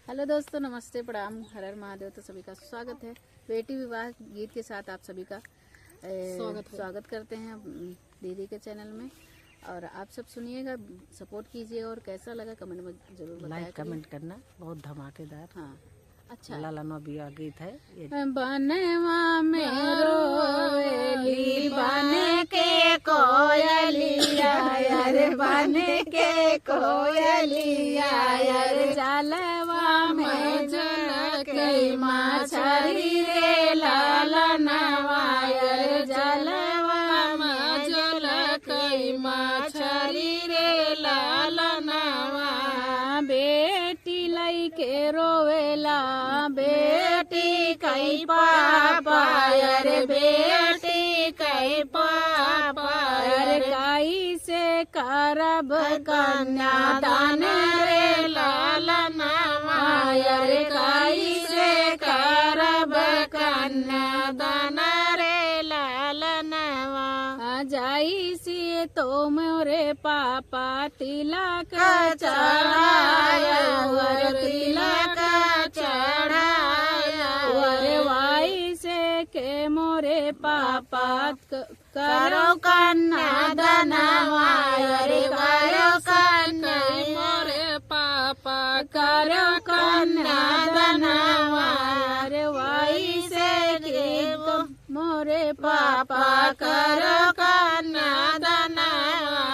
Hello दोस्तों, नमस्ते, प्रणाम, हर हर महादेव। तो सभी का स्वागत है बेटी विवाह गीत के साथ। आप सभी का स्वागत करते हैं दीदी के चैनल में। और आप सब सुनिएगा, सपोर्ट कीजिएगा और कैसा लगा कमेंट में जरूर बताइए। लाइक कमेंट करना। बहुत धमाकेदार। हाँ, अच्छा। लालनवा बिया गीत है ये। बनवा में रोएली बन के कोयलिया, यार बन के कोयलिया, यार जलवा में झलकी मछली रे लालनवा, यार जलवा में झलकी मछली रे लालनवा। बेटी लइके रोवेला बेटी कई पापा, अरे बेटी कई पापा, अरे काई से करब कन्यादान रे लालनवा, अरे काई से करब कन्यादान रे लालनवा। जाई सी तो मोरे पापा तिलक चढ़ाया, वर तिलक चढ़ाया, वर वाई से के मोरे पापा करो कन्यादानवा, अरे करो कन्या मोरे पापा करो कन्यादानवा, अरे वाई से के मोरे पापा करो कन्यादानवा।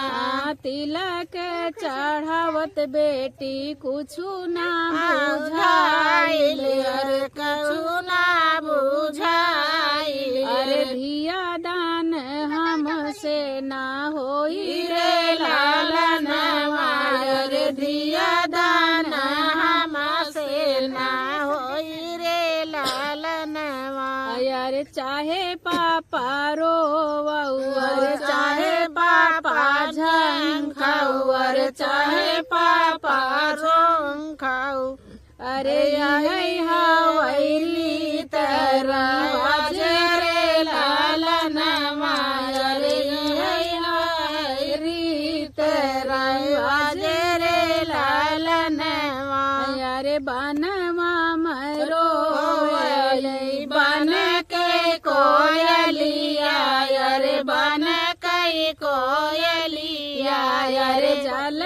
तिलक चढ़ावत बेटी कुछु ना बुझाइल, अरे कुछु ना बुझाइल, अरे धिया दान हमसे ना होई रे लालनवा, अरे धिया दान हमसे ना होई रे लालनवा। अरे चाहे पापा रोवऊ, अरे चाहे पापा झंखाऊ, अरे चाहे पापा झंखाऊ, अरे यही हवैली तरवाज रे लालनवा, अरे यही हवैली तरवाज रे लालनवा। अरे बनवा मरो बन के कोयलिया, अरे बन के कोयलिया, अरे जल